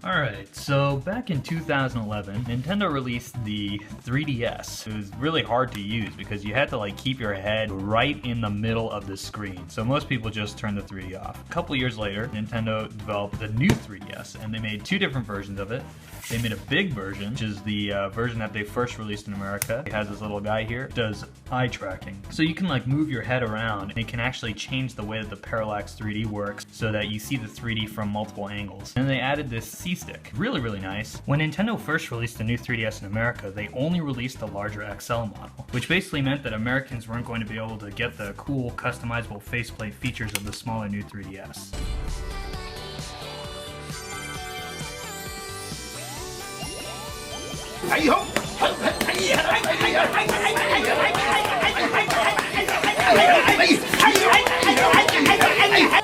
Alright, so back in 2011, Nintendo released the 3DS. It was really hard to use because you had to like keep your head right in the middle of the screen. So most people just turned the 3D off. A couple years later, Nintendo developed the new 3DS and they made two different versions of it. They made a big version, which is the version that they first released in America. It has this little guy here, it does eye tracking. So you can like move your head around and it can actually change the way that the Parallax 3D works so that you see the 3D from multiple angles. And they added this C-stick. Really, really nice. When Nintendo first released the new 3DS in America, they only released the larger XL model, which basically meant that Americans weren't going to be able to get the cool customizable faceplate features of the smaller new 3DS.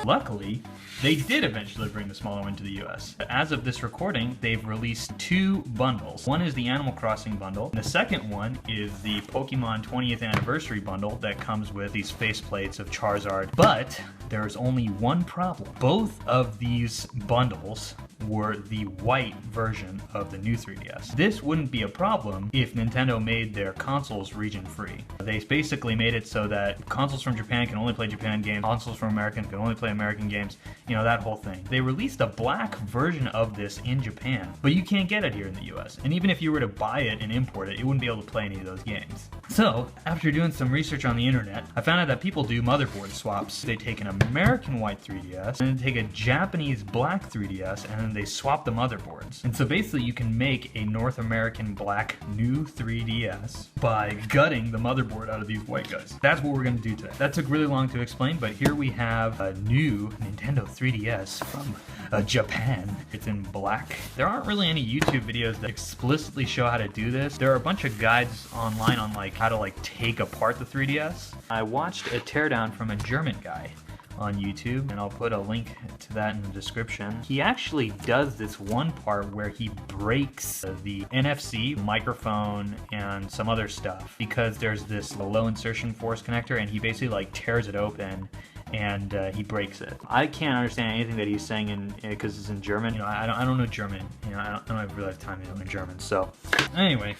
Luckily, they did eventually bring the smaller one to the US. As of this recording, they've released two bundles. One is the Animal Crossing bundle. The second one is the Pokemon 20th Anniversary bundle that comes with these faceplates of Charizard. But there's only one problem. Both of these bundles were the white version of the new 3DS. This wouldn't be a problem if Nintendo made their consoles region-free. They basically made it so that consoles from Japan can only play Japan games, consoles from Americans can only play American games, you know, that whole thing. They released a black version of this in Japan, but you can't get it here in the US. And even if you were to buy it and import it, you wouldn't be able to play any of those games. So, after doing some research on the internet, I found out that people do motherboard swaps. They take an American white 3DS, and then take a Japanese black 3DS, and then they swap the motherboards. And so basically you can make a North American black new 3DS by gutting the motherboard out of these white guys. That's what we're going to do today. That took really long to explain, but here we have a new Nintendo 3DS from Japan. It's in black. There aren't really any YouTube videos that explicitly show how to do this. There are a bunch of guides online on like how to like take apart the 3DS. I watched a teardown from a German guy on YouTube, and I'll put a link to that in the description. He actually does this one part where he breaks the NFC, microphone, and some other stuff because there's this low insertion force connector, and he basically like tears it open and he breaks it. I can't understand anything that he's saying because it's in German. You know, I don't know German. You know, I don't have real time to know in German. So anyway,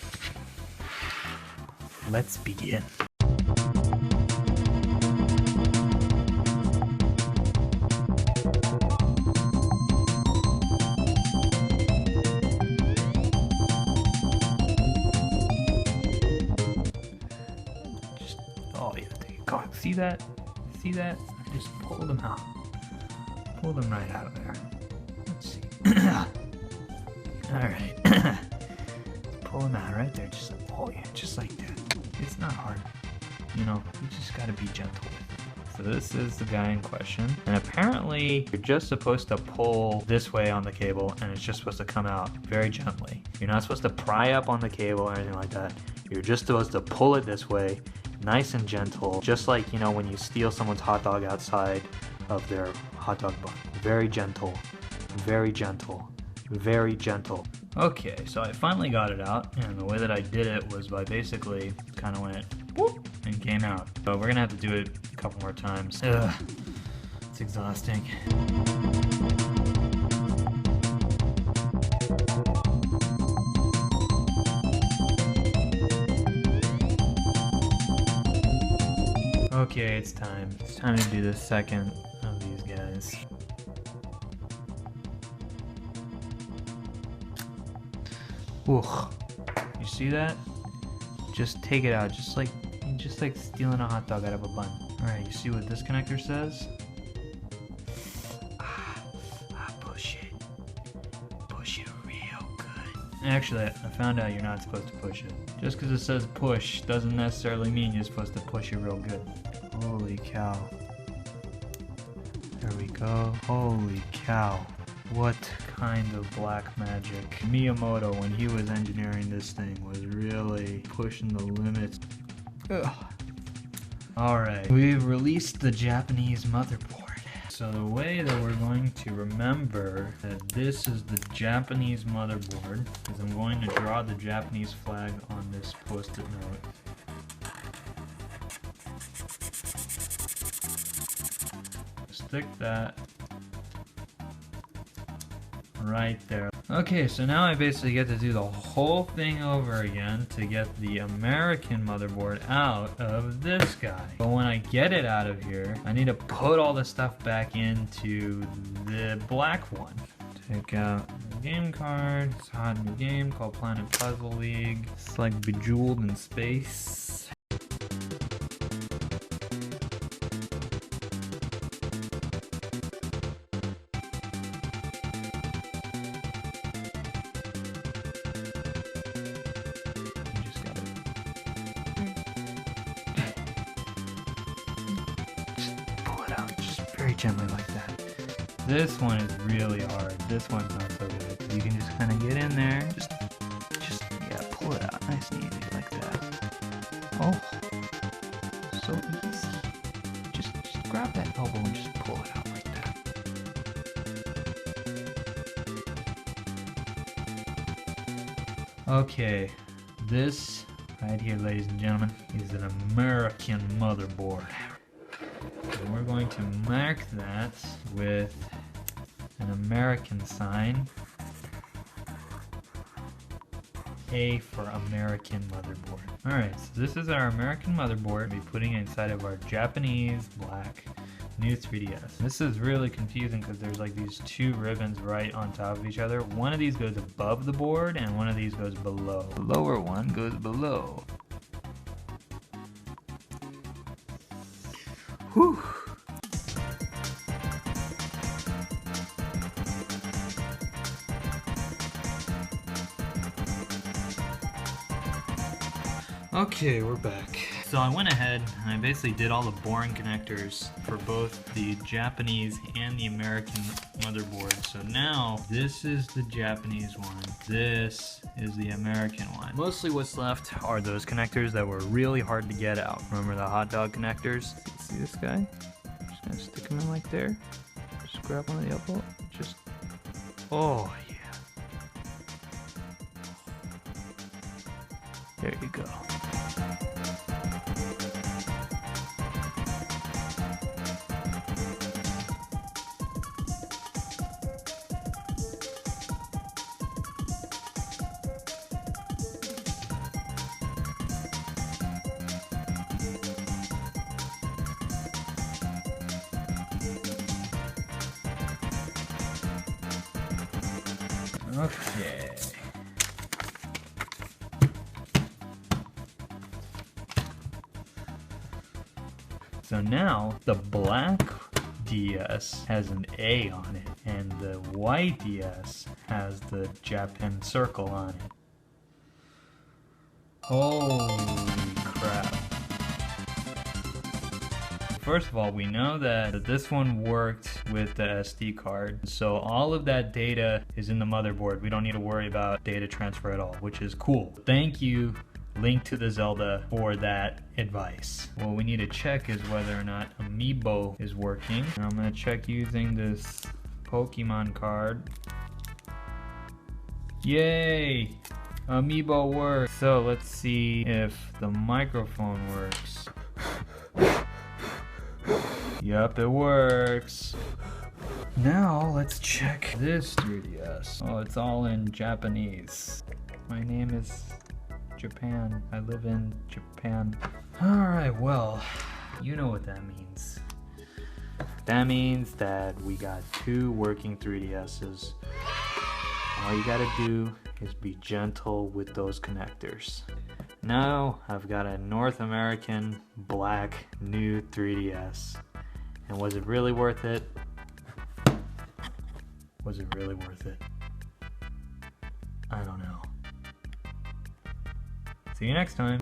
let's begin. Oh, yeah, God, see that? See that? Just pull them out. Pull them right out of there. Let's see. Alright. Pull them out right there. Just, oh yeah, just like that. It's not hard. You know, you just gotta be gentle with it. So this is the guy in question. And apparently, you're just supposed to pull this way on the cable, and it's just supposed to come out very gently. You're not supposed to pry up on the cable or anything like that. You're just supposed to pull it this way, nice and gentle, just like, you know, when you steal someone's hot dog outside of their hot dog bun. Very gentle, very gentle, very gentle. Okay, so I finally got it out, and the way that I did it was by basically kind of went whoop and came out. But we're gonna have to do it a couple more times. Ugh, it's exhausting. Okay, it's time. It's time to do the second of these guys. Ooh, you see that? Just take it out, just like stealing a hot dog out of a bun. All right, you see what this connector says? Push it real good. Actually, I found out you're not supposed to push it. Just because it says push doesn't necessarily mean you're supposed to push it real good. Holy cow. There we go. Holy cow. What kind of black magic. Miyamoto, when he was engineering this thing, was really pushing the limits. Ugh. Alright, we've released the Japanese motherboard. So the way that we're going to remember that this is the Japanese motherboard is I'm going to draw the Japanese flag on this post-it note. Stick that right there. Okay, so now I basically get to do the whole thing over again to get the American motherboard out of this guy. But when I get it out of here, I need to put all the stuff back into the black one. Take out the game card. It's a hot new game called Planet Puzzle League. It's like Bejeweled in space. Very gently like that. This one is really hard. This one's not so good. You can just kind of get in there. Just yeah, pull it out nice and easy like that. Oh, so easy. Just grab that elbow and just pull it out like that. Okay, this right here, ladies and gentlemen, is an American motherboard. And we're going to mark that with an American sign. A for American motherboard. Alright, so this is our American motherboard. We'll be putting it inside of our Japanese black new 3DS. This is really confusing because there's like these two ribbons right on top of each other. One of these goes above the board and one of these goes below. The lower one goes below. Whew. Okay, we're back. So I went ahead and I basically did all the boring connectors for both the Japanese and the American motherboard. So now this is the Japanese one, this is the American one. Mostly what's left are those connectors that were really hard to get out. Remember the hot dog connectors? See this guy? Just gonna stick them in like there. Just grab one of the elbow. Just, oh yeah. There you go. Okay. So now the black DS has an A on it and the white DS has the Japan circle on it. Holy crap. First of all, we know that this one worked with the SD card, so all of that data is in the motherboard. We don't need to worry about data transfer at all, which is cool. Thank you, Link to the Zelda, for that advice. What we need to check is whether or not Amiibo is working. And I'm gonna check using this Pokemon card. Yay! Amiibo works. So let's see if the microphone works. Yup, it works. Now let's check this 3DS. Oh, it's all in Japanese. My name is Japan. I live in Japan. Alright, well, you know what that means. That means that we got two working 3DSs. All you gotta do is be gentle with those connectors. Now I've got a North American black new 3DS. And was it really worth it? Was it really worth it? I don't know. See you next time.